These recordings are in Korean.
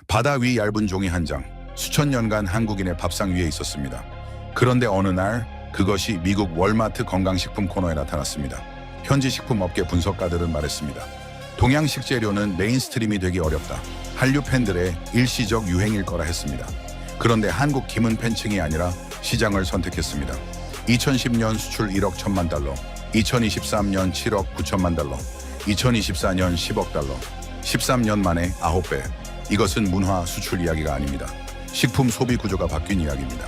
바다 위 얇은 종이 한 장, 수천 년간 한국인의 밥상 위에 있었습니다. 그런데 어느 날 그것이 미국 월마트 건강식품 코너에 나타났습니다. 현지 식품업계 분석가들은 말했습니다. 동양 식재료는 메인스트림이 되기 어렵다. 한류 팬들의 일시적 유행일 거라 했습니다. 그런데 한국 김은 팬층이 아니라 시장을 선택했습니다. 2010년 수출 1억 1천만 달러, 2023년 7억 9천만 달러, 2024년 10억 달러, 13년 만에 9배. 이것은 문화 수출 이야기가 아닙니다. 식품 소비 구조가 바뀐 이야기입니다.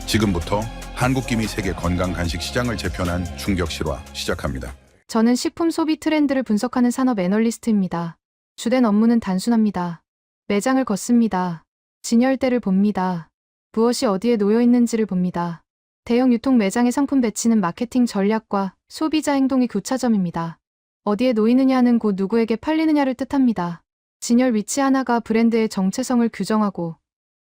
지금부터 한국 김이 세계 건강 간식 시장을 재편한 충격 실화 시작합니다. 저는 식품 소비 트렌드를 분석하는 산업 애널리스트입니다. 주된 업무는 단순합니다. 매장을 걷습니다. 진열대를 봅니다. 무엇이 어디에 놓여 있는지를 봅니다. 대형 유통 매장의 상품 배치는 마케팅 전략과 소비자 행동의 교차점입니다. 어디에 놓이느냐는 곧 누구에게 팔리느냐를 뜻합니다. 진열 위치 하나가 브랜드의 정체성을 규정하고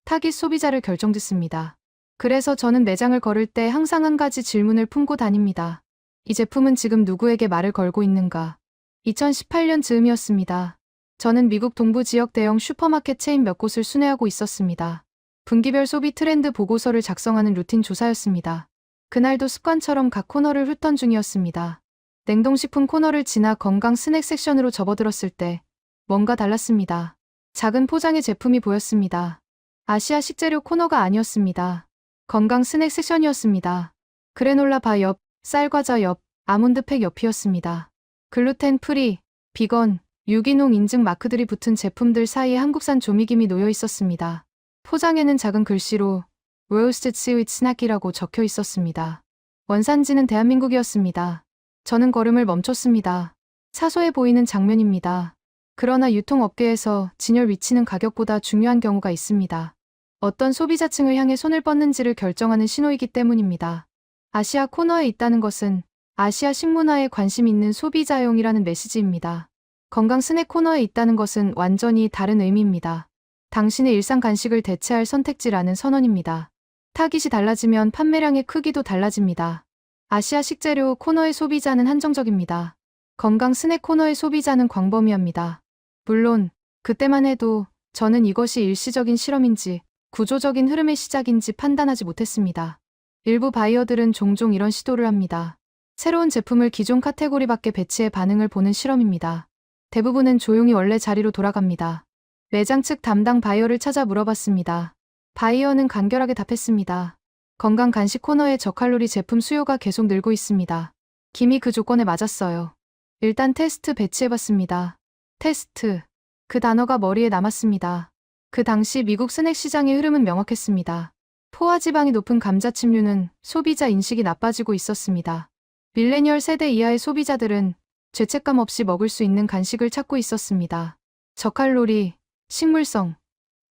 타깃 소비자를 결정짓습니다. 그래서 저는 매장을 걸을 때 항상 한 가지 질문을 품고 다닙니다. 이 제품은 지금 누구에게 말을 걸고 있는가? 2018년 즈음이었습니다. 저는 미국 동부 지역 대형 슈퍼마켓 체인 몇 곳을 순회하고 있었습니다. 분기별 소비 트렌드 보고서를 작성하는 루틴 조사였습니다. 그날도 습관처럼 각 코너를 훑던 중이었습니다. 냉동식품 코너를 지나 건강 스낵 섹션으로 접어들었을 때 뭔가 달랐습니다. 작은 포장의 제품이 보였습니다. 아시아 식재료 코너가 아니었습니다. 건강 스낵 섹션이었습니다. 그래놀라 바 옆, 쌀과자 옆, 아몬드 팩 옆이었습니다. 글루텐 프리, 비건, 유기농 인증 마크들이 붙은 제품들 사이에 한국산 조미김이 놓여 있었습니다. 포장에는 작은 글씨로 로스티드 스위트 스낵이라고 적혀 있었습니다. 원산지는 대한민국이었습니다. 저는 걸음을 멈췄습니다. 사소해 보이는 장면입니다. 그러나 유통업계에서 진열 위치는 가격보다 중요한 경우가 있습니다. 어떤 소비자층을 향해 손을 뻗는지를 결정하는 신호이기 때문입니다. 아시아 코너에 있다는 것은 아시아 식문화에 관심 있는 소비자용이라는 메시지입니다. 건강 스낵 코너에 있다는 것은 완전히 다른 의미입니다. 당신의 일상 간식을 대체할 선택지라는 선언입니다. 타깃이 달라지면 판매량의 크기도 달라집니다. 아시아 식재료 코너의 소비자는 한정적입니다. 건강 스낵 코너의 소비자는 광범위합니다. 물론 그때만 해도 저는 이것이 일시적인 실험인지 구조적인 흐름의 시작인지 판단하지 못했습니다. 일부 바이어들은 종종 이런 시도를 합니다. 새로운 제품을 기존 카테고리 밖에 배치해 반응을 보는 실험입니다. 대부분은 조용히 원래 자리로 돌아갑니다. 매장 측 담당 바이어를 찾아 물어봤습니다. 바이어는 간결하게 답했습니다. 건강 간식 코너의 저칼로리 제품 수요가 계속 늘고 있습니다. 김이 그 조건에 맞았어요. 일단 테스트 배치해봤습니다. 테스트. 그 단어가 머리에 남았습니다. 그 당시 미국 스낵 시장의 흐름은 명확했습니다. 포화지방이 높은 감자칩류는 소비자 인식이 나빠지고 있었습니다. 밀레니얼 세대 이하의 소비자들은 죄책감 없이 먹을 수 있는 간식을 찾고 있었습니다. 저칼로리, 식물성,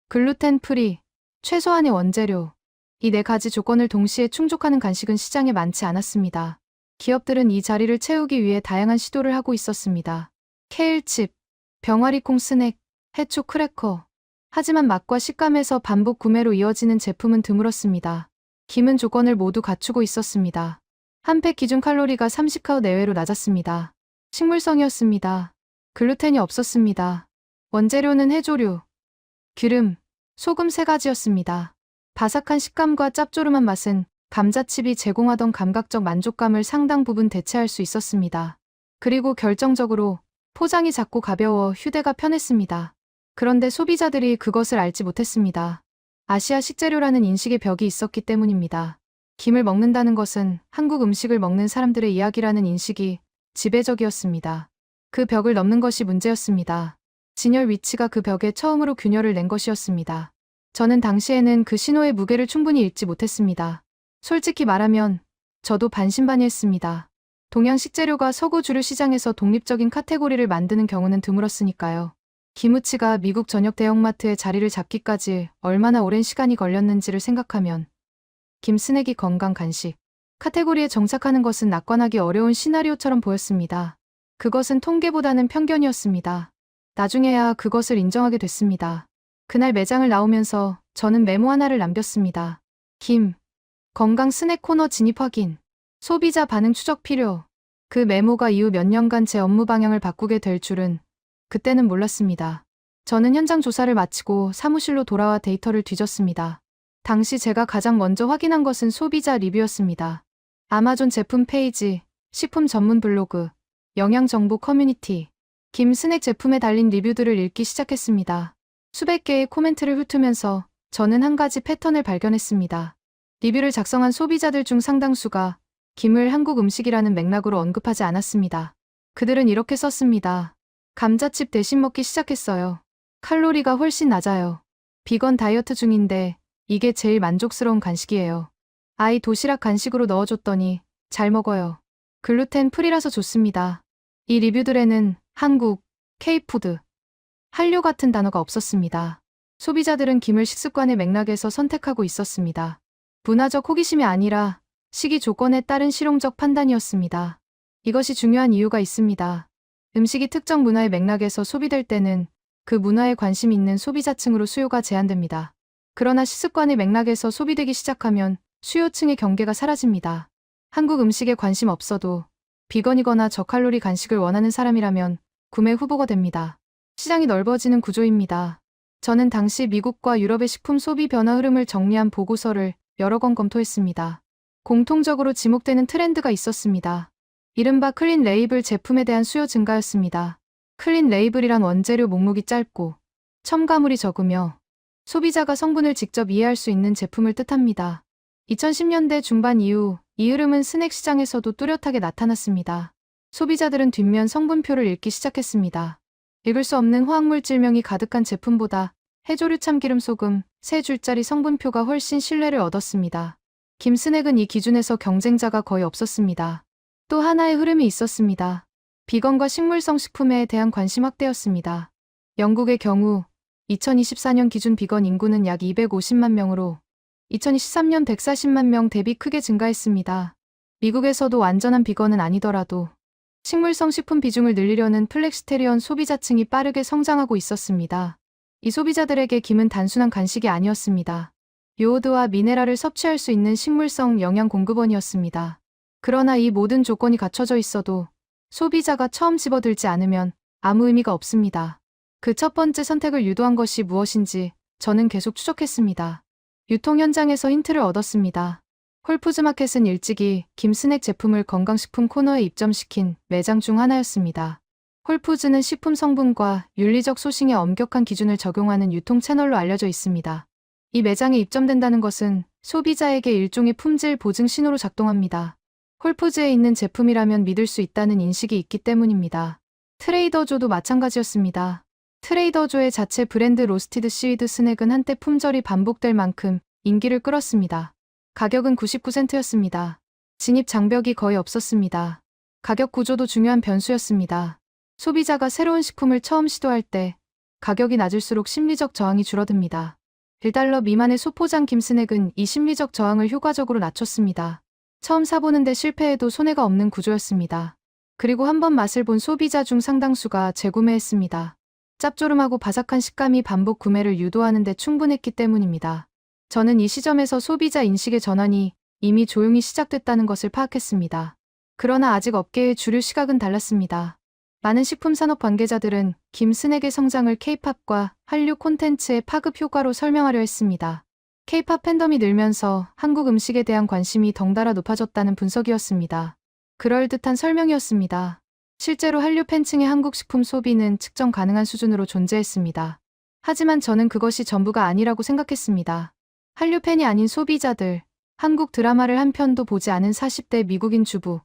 글루텐 프리, 최소한의 원재료. 이 네 가지 조건을 동시에 충족하는 간식은 시장에 많지 않았습니다. 기업들은 이 자리를 채우기 위해 다양한 시도를 하고 있었습니다. 케일칩, 병아리콩 스낵, 해초 크래커. 하지만 맛과 식감에서 반복 구매로 이어지는 제품은 드물었습니다. 김은 조건을 모두 갖추고 있었습니다. 한 팩 기준 칼로리가 30칼 내외로 낮았습니다. 식물성이었습니다. 글루텐이 없었습니다. 원재료는 해조류, 기름, 소금 3가지였습니다. 바삭한 식감과 짭조름한 맛은 감자칩이 제공하던 감각적 만족감을 상당 부분 대체할 수 있었습니다. 그리고 결정적으로 포장이 작고 가벼워 휴대가 편했습니다. 그런데 소비자들이 그것을 알지 못했습니다. 아시아 식재료라는 인식의 벽이 있었기 때문입니다. 김을 먹는다는 것은 한국 음식을 먹는 사람들의 이야기라는 인식이 지배적이었습니다. 그 벽을 넘는 것이 문제였습니다. 진열 위치가 그 벽에 처음으로 균열을 낸 것이었습니다. 저는 당시에는 그 신호의 무게를 충분히 읽지 못했습니다. 솔직히 말하면 저도 반신반의했습니다. 동양 식재료가 서구 주류 시장에서 독립적인 카테고리를 만드는 경우는 드물었으니까요. 기무치가 미국 전역 대형마트에 자리를 잡기까지 얼마나 오랜 시간이 걸렸는지를 생각하면 김 스낵이 건강 간식 카테고리에 정착하는 것은 낙관하기 어려운 시나리오처럼 보였습니다. 그것은 통계보다는 편견이었습니다. 나중에야 그것을 인정하게 됐습니다. 그날 매장을 나오면서 저는 메모 하나를 남겼습니다. 김, 건강 스낵 코너 진입 확인, 소비자 반응 추적 필요. 그 메모가 이후 몇 년간 제 업무 방향을 바꾸게 될 줄은 그때는 몰랐습니다. 저는 현장 조사를 마치고 사무실로 돌아와 데이터를 뒤졌습니다. 당시 제가 가장 먼저 확인한 것은 소비자 리뷰였습니다. 아마존 제품 페이지, 식품 전문 블로그, 영양 정보 커뮤니티, 김스낵 제품에 달린 리뷰들을 읽기 시작했습니다. 수백 개의 코멘트를 훑으면서 저는 한 가지 패턴을 발견했습니다. 리뷰를 작성한 소비자들 중 상당수가 김을 한국 음식이라는 맥락으로 언급하지 않았습니다. 그들은 이렇게 썼습니다. 감자칩 대신 먹기 시작했어요. 칼로리가 훨씬 낮아요. 비건 다이어트 중인데 이게 제일 만족스러운 간식이에요. 아이 도시락 간식으로 넣어줬더니 잘 먹어요. 글루텐 프리라서 좋습니다. 이 리뷰들에는 한국, K푸드, 한류 같은 단어가 없었습니다. 소비자들은 김을 식습관의 맥락에서 선택하고 있었습니다. 문화적 호기심이 아니라 시기 조건에 따른 실용적 판단이었습니다. 이것이 중요한 이유가 있습니다. 음식이 특정 문화의 맥락에서 소비될 때는 그 문화에 관심 있는 소비자층으로 수요가 제한됩니다. 그러나 식습관의 맥락에서 소비되기 시작하면 수요층의 경계가 사라집니다. 한국 음식에 관심 없어도 비건이거나 저칼로리 간식을 원하는 사람이라면 구매 후보가 됩니다. 시장이 넓어지는 구조입니다. 저는 당시 미국과 유럽의 식품 소비 변화 흐름을 정리한 보고서를 여러 권 검토했습니다. 공통적으로 지목되는 트렌드가 있었습니다. 이른바 클린 레이블 제품에 대한 수요 증가였습니다. 클린 레이블이란 원재료 목록이 짧고 첨가물이 적으며 소비자가 성분을 직접 이해할 수 있는 제품을 뜻합니다. 2010년대 중반 이후 이 흐름은 스낵 시장에서도 뚜렷하게 나타났습니다. 소비자들은 뒷면 성분표를 읽기 시작했습니다. 읽을 수 없는 화학물질명이 가득한 제품보다 해조류 참기름 소금 3줄짜리 성분표가 훨씬 신뢰를 얻었습니다. 김스낵은 이 기준에서 경쟁자가 거의 없었습니다. 또 하나의 흐름이 있었습니다. 비건과 식물성 식품에 대한 관심 확대였습니다. 영국의 경우 2024년 기준 비건 인구는 약 250만 명으로 2023년 140만 명 대비 크게 증가했습니다. 미국에서도 완전한 비건은 아니더라도 식물성 식품 비중을 늘리려는 플렉시테리언 소비자층이 빠르게 성장하고 있었습니다. 이 소비자들에게 김은 단순한 간식이 아니었습니다. 요오드와 미네랄을 섭취할 수 있는 식물성 영양 공급원이었습니다. 그러나 이 모든 조건이 갖춰져 있어도 소비자가 처음 집어들지 않으면 아무 의미가 없습니다. 그 첫 번째 선택을 유도한 것이 무엇인지 저는 계속 추적했습니다. 유통 현장에서 힌트를 얻었습니다. 홀푸드마켓은 일찍이 김스낵 제품을 건강식품 코너에 입점시킨 매장 중 하나였습니다. 홀푸드는 식품 성분과 윤리적 소싱에 엄격한 기준을 적용하는 유통 채널로 알려져 있습니다. 이 매장에 입점된다는 것은 소비자에게 일종의 품질 보증 신호로 작동합니다. 홀푸드에 있는 제품이라면 믿을 수 있다는 인식이 있기 때문입니다. 트레이더조도 마찬가지였습니다. 트레이더조의 자체 브랜드 로스티드 시위드 스낵은 한때 품절이 반복될 만큼 인기를 끌었습니다. 가격은 99센트였습니다. 진입 장벽이 거의 없었습니다. 가격 구조도 중요한 변수였습니다. 소비자가 새로운 식품을 처음 시도할 때 가격이 낮을수록 심리적 저항이 줄어듭니다. 1달러 미만의 소포장 김스낵은 이 심리적 저항을 효과적으로 낮췄습니다. 처음 사보는데 실패해도 손해가 없는 구조였습니다. 그리고 한 번 맛을 본 소비자 중 상당수가 재구매했습니다. 짭조름하고 바삭한 식감이 반복 구매를 유도하는 데 충분했기 때문입니다. 저는 이 시점에서 소비자 인식의 전환이 이미 조용히 시작됐다는 것을 파악했습니다. 그러나 아직 업계의 주류 시각은 달랐습니다. 많은 식품 산업 관계자들은 김스낵의 성장을 K-팝과 한류 콘텐츠의 파급 효과로 설명하려 했습니다. K-팝 팬덤이 늘면서 한국 음식에 대한 관심이 덩달아 높아졌다는 분석이었습니다. 그럴듯한 설명이었습니다. 실제로 한류 팬층의 한국 식품 소비는 측정 가능한 수준으로 존재했습니다. 하지만 저는 그것이 전부가 아니라고 생각했습니다. 한류 팬이 아닌 소비자들, 한국 드라마를 한 편도 보지 않은 40대 미국인 주부,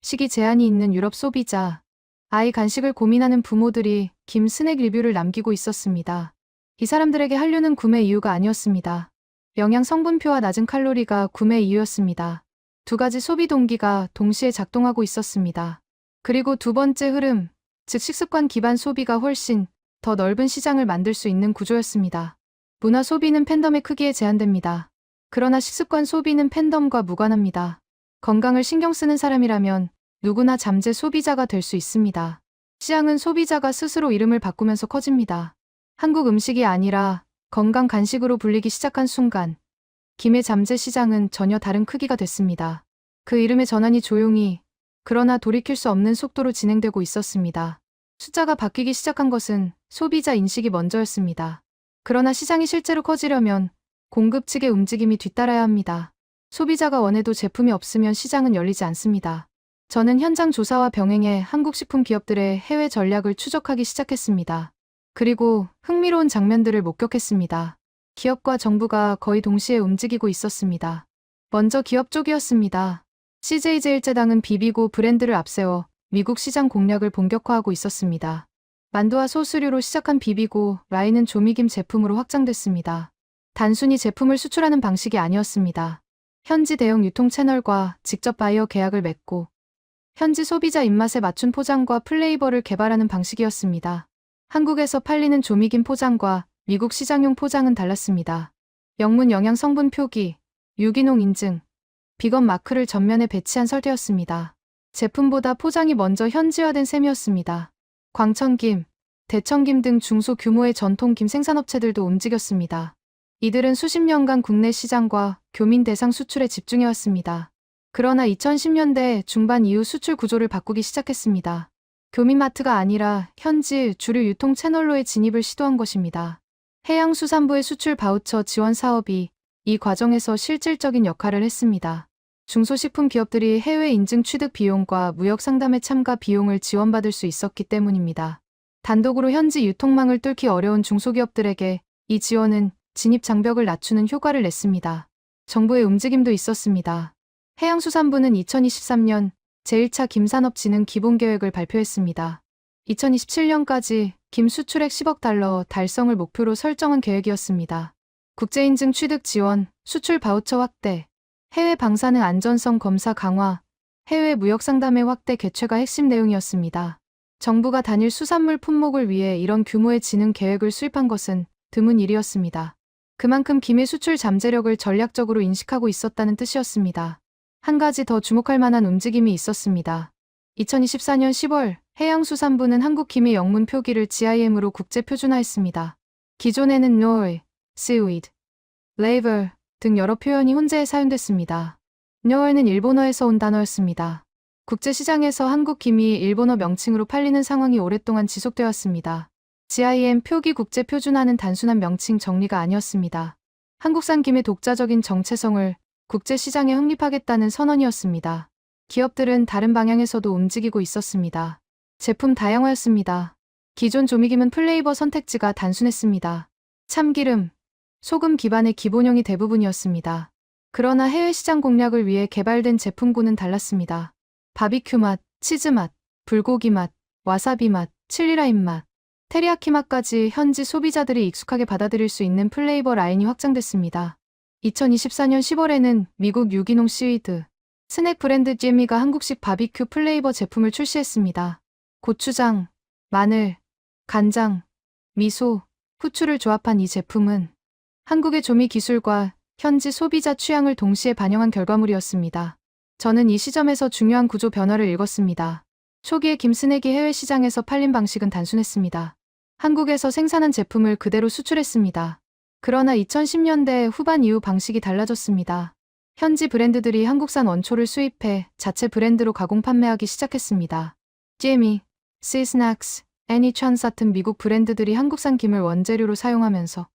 식이 제한이 있는 유럽 소비자, 아이 간식을 고민하는 부모들이 김스낵 리뷰를 남기고 있었습니다. 이 사람들에게 한류는 구매 이유가 아니었습니다. 영양 성분표와 낮은 칼로리가 구매 이유였습니다. 두 가지 소비 동기가 동시에 작동하고 있었습니다. 그리고 두 번째 흐름, 즉 식습관 기반 소비가 훨씬 더 넓은 시장을 만들 수 있는 구조였습니다. 문화 소비는 팬덤의 크기에 제한됩니다. 그러나 식습관 소비는 팬덤과 무관합니다. 건강을 신경 쓰는 사람이라면 누구나 잠재 소비자가 될 수 있습니다. 시장은 소비자가 스스로 이름을 바꾸면서 커집니다. 한국 음식이 아니라 건강 간식으로 불리기 시작한 순간, 김의 잠재 시장은 전혀 다른 크기가 됐습니다. 그 이름의 전환이 조용히, 그러나 돌이킬 수 없는 속도로 진행되고 있었습니다. 숫자가 바뀌기 시작한 것은 소비자 인식이 먼저였습니다. 그러나 시장이 실제로 커지려면 공급 측의 움직임이 뒤따라야 합니다. 소비자가 원해도 제품이 없으면 시장은 열리지 않습니다. 저는 현장 조사와 병행해 한국 식품 기업들의 해외 전략을 추적하기 시작했습니다. 그리고 흥미로운 장면들을 목격했습니다. 기업과 정부가 거의 동시에 움직이고 있었습니다. 먼저 기업 쪽이었습니다. CJ제일제당은 비비고 브랜드를 앞세워 미국 시장 공략을 본격화하고 있었습니다. 만두와 소스류로 시작한 비비고 라인은 조미김 제품으로 확장됐습니다. 단순히 제품을 수출하는 방식이 아니었습니다. 현지 대형 유통 채널과 직접 바이어 계약을 맺고 현지 소비자 입맛에 맞춘 포장과 플레이버를 개발하는 방식이었습니다. 한국에서 팔리는 조미김 포장과 미국 시장용 포장은 달랐습니다. 영문 영양 성분 표기, 유기농 인증, 비건 마크를 전면에 배치한 설계였습니다. 제품보다 포장이 먼저 현지화된 셈이었습니다. 광천김, 대청김 등 중소규모의 전통김 생산업체들도 움직였습니다. 이들은 수십 년간 국내 시장과 교민 대상 수출에 집중해왔습니다. 그러나 2010년대 중반 이후 수출 구조를 바꾸기 시작했습니다. 교민마트가 아니라 현지 주류 유통 채널로의 진입을 시도한 것입니다. 해양수산부의 수출 바우처 지원 사업이 이 과정에서 실질적인 역할을 했습니다. 중소식품 기업들이 해외 인증 취득 비용과 무역 상담의 참가 비용을 지원받을 수 있었기 때문입니다. 단독으로 현지 유통망을 뚫기 어려운 중소기업들에게 이 지원은 진입 장벽을 낮추는 효과를 냈습니다. 정부의 움직임도 있었습니다. 해양수산부는 2023년 제1차 김산업진흥 기본계획을 발표했습니다. 2027년까지 김 수출액 10억 달러 달성을 목표로 설정한 계획이었습니다. 국제인증 취득 지원, 수출 바우처 확대, 해외 방사능 안전성 검사 강화, 해외 무역 상담의 확대 개최가 핵심 내용이었습니다. 정부가 단일 수산물 품목을 위해 이런 규모의 진흥 계획을 수립한 것은 드문 일이었습니다. 그만큼 김의 수출 잠재력을 전략적으로 인식하고 있었다는 뜻이었습니다. 한 가지 더 주목할 만한 움직임이 있었습니다. 2024년 10월 해양수산부는 한국김의 영문 표기를 GIM으로 국제 표준화했습니다. 기존에는 nori, seaweed, labor 등 여러 표현이 혼재해 사용됐습니다. nori는 일본어에서 온 단어였습니다. 국제시장에서 한국김이 일본어 명칭으로 팔리는 상황이 오랫동안 지속되었습니다. GIM 표기 국제 표준화는 단순한 명칭 정리가 아니었습니다. 한국산 김의 독자적인 정체성을 국제시장에 확립하겠다는 선언이었습니다. 기업들은 다른 방향에서도 움직이고 있었습니다. 제품 다양화였습니다. 기존 조미김은 플레이버 선택지가 단순했습니다. 참기름, 소금 기반의 기본형이 대부분이었습니다. 그러나 해외 시장 공략을 위해 개발된 제품군은 달랐습니다. 바비큐 맛, 치즈 맛, 불고기 맛, 와사비 맛, 칠리라임 맛, 테리야키 맛까지 현지 소비자들이 익숙하게 받아들일 수 있는 플레이버 라인이 확장됐습니다. 2024년 10월에는 미국 유기농 시위드, 스낵 브랜드 제미가 한국식 바비큐 플레이버 제품을 출시했습니다. 고추장, 마늘, 간장, 미소, 후추를 조합한 이 제품은 한국의 조미 기술과 현지 소비자 취향을 동시에 반영한 결과물이었습니다. 저는 이 시점에서 중요한 구조 변화를 읽었습니다. 초기에 김스낵이 해외 시장에서 팔린 방식은 단순했습니다. 한국에서 생산한 제품을 그대로 수출했습니다. 그러나 2010년대 후반 이후 방식이 달라졌습니다. 현지 브랜드들이 한국산 원초를 수입해 자체 브랜드로 가공 판매하기 시작했습니다. 제미, 시스낙스, 애니찬 같은 미국 브랜드들이 한국산 김을 원재료로 사용하면서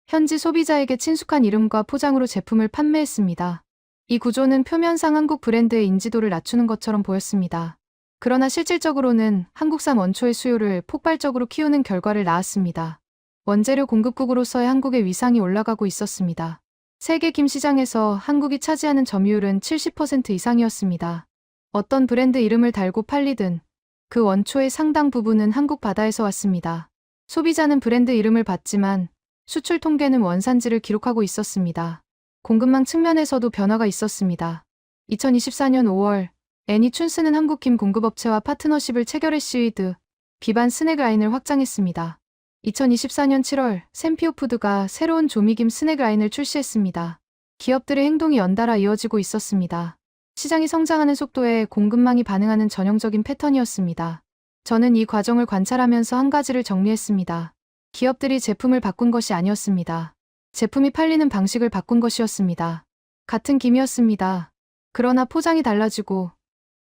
현지 소비자에게 친숙한 이름과 포장으로 제품을 판매했습니다. 이 구조는 표면상 한국 브랜드의 인지도를 낮추는 것처럼 보였습니다. 그러나 실질적으로는 한국산 원초의 수요를 폭발적으로 키우는 결과를 낳았습니다. 원재료 공급국으로서의 한국의 위상이 올라가고 있었습니다. 세계 김 시장에서 한국이 차지하는 점유율은 70% 이상이었습니다. 어떤 브랜드 이름을 달고 팔리든 그 원초의 상당 부분은 한국 바다에서 왔습니다. 소비자는 브랜드 이름을 봤지만 수출 통계는 원산지를 기록하고 있었습니다. 공급망 측면에서도 변화가 있었습니다. 2024년 5월 애니춘스는 한국김 공급업체와 파트너십을 체결해 시위드, 비반 스낵 라인을 확장했습니다. 2024년 7월 샘피오푸드가 새로운 조미김 스낵 라인을 출시했습니다. 기업들의 행동이 연달아 이어지고 있었습니다. 시장이 성장하는 속도에 공급망이 반응하는 전형적인 패턴이었습니다. 저는 이 과정을 관찰하면서 한 가지를 정리했습니다. 기업들이 제품을 바꾼 것이 아니었습니다. 제품이 팔리는 방식을 바꾼 것이었습니다. 같은 김이었습니다. 그러나 포장이 달라지고,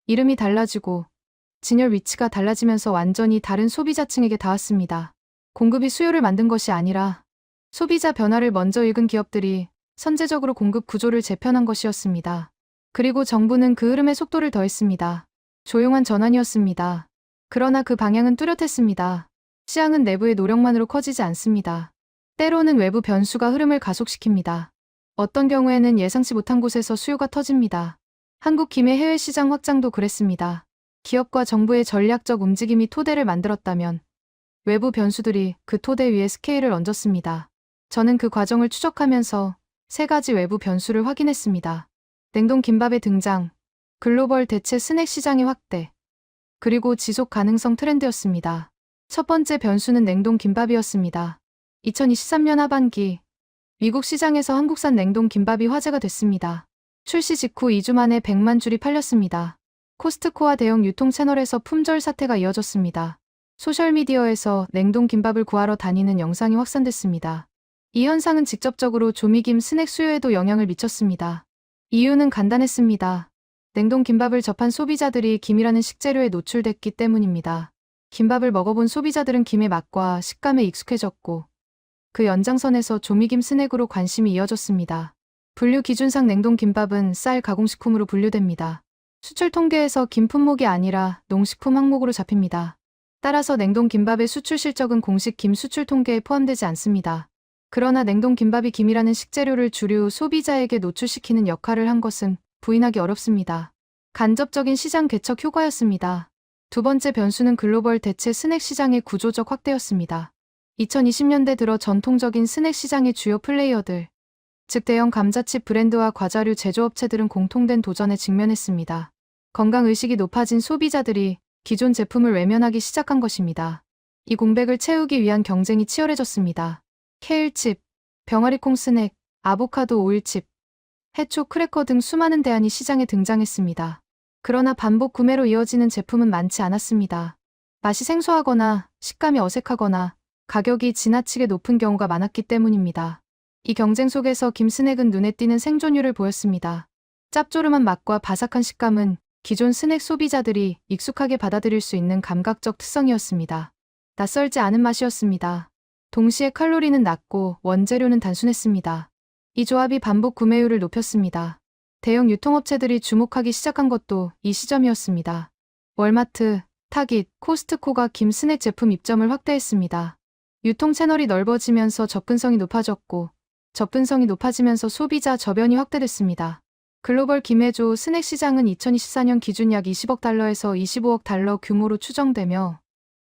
이름이 달라지고, 진열 위치가 달라지면서 완전히 다른 소비자층에게 닿았습니다. 공급이 수요를 만든 것이 아니라 소비자 변화를 먼저 읽은 기업들이 선제적으로 공급 구조를 재편한 것이었습니다. 그리고 정부는 그 흐름에 속도를 더했습니다. 조용한 전환이었습니다. 그러나 그 방향은 뚜렷했습니다. 시장은 내부의 노력만으로 커지지 않습니다. 때로는 외부 변수가 흐름을 가속시킵니다. 어떤 경우에는 예상치 못한 곳에서 수요가 터집니다. 한국 김의 해외 시장 확장도 그랬습니다. 기업과 정부의 전략적 움직임이 토대를 만들었다면 외부 변수들이 그 토대 위에 스케일을 얹었습니다. 저는 그 과정을 추적하면서 세 가지 외부 변수를 확인했습니다. 냉동 김밥의 등장, 글로벌 대체 스낵 시장의 확대, 그리고 지속 가능성 트렌드였습니다. 첫 번째 변수는 냉동 김밥이었습니다. 2023년 하반기 미국 시장에서 한국산 냉동 김밥이 화제가 됐습니다. 출시 직후 2주 만에 100만 줄이 팔렸습니다. 코스트코와 대형 유통 채널에서 품절 사태가 이어졌습니다. 소셜미디어에서 냉동 김밥을 구하러 다니는 영상이 확산됐습니다. 이 현상은 직접적으로 조미김 스낵 수요에도 영향을 미쳤습니다. 이유는 간단했습니다. 냉동 김밥을 접한 소비자들이 김이라는 식재료에 노출됐기 때문입니다. 김밥을 먹어본 소비자들은 김의 맛과 식감에 익숙해졌고 그 연장선에서 조미김 스낵으로 관심이 이어졌습니다. 분류 기준상 냉동 김밥은 쌀 가공식품으로 분류됩니다. 수출 통계에서 김 품목이 아니라 농식품 항목으로 잡힙니다. 따라서 냉동 김밥의 수출 실적은 공식 김 수출 통계에 포함되지 않습니다. 그러나 냉동 김밥이 김이라는 식재료를 주류 소비자에게 노출시키는 역할을 한 것은 부인하기 어렵습니다. 간접적인 시장 개척 효과였습니다. 두 번째 변수는 글로벌 대체 스낵 시장의 구조적 확대였습니다. 2020년대 들어 전통적인 스낵 시장의 주요 플레이어들, 즉 대형 감자칩 브랜드와 과자류 제조업체들은 공통된 도전에 직면했습니다. 건강의식이 높아진 소비자들이 기존 제품을 외면하기 시작한 것입니다. 이 공백을 채우기 위한 경쟁이 치열해졌습니다. 케일칩, 병아리콩 스낵, 아보카도 오일칩, 해초 크래커 등 수많은 대안이 시장에 등장했습니다. 그러나 반복 구매로 이어지는 제품은 많지 않았습니다. 맛이 생소하거나 식감이 어색하거나 가격이 지나치게 높은 경우가 많았기 때문입니다. 이 경쟁 속에서 김 스낵은 눈에 띄는 생존율을 보였습니다. 짭조름한 맛과 바삭한 식감은 기존 스낵 소비자들이 익숙하게 받아들일 수 있는 감각적 특성이었습니다. 낯설지 않은 맛이었습니다. 동시에 칼로리는 낮고 원재료는 단순했습니다. 이 조합이 반복 구매율을 높였습니다. 대형 유통업체들이 주목하기 시작한 것도 이 시점이었습니다. 월마트, 타깃, 코스트코가 김 스낵 제품 입점을 확대했습니다. 유통 채널이 넓어지면서 접근성이 높아졌고, 접근성이 높아지면서 소비자 저변이 확대됐습니다. 글로벌 김해조 스낵 시장은 2024년 기준 약 20억 달러에서 25억 달러 규모로 추정되며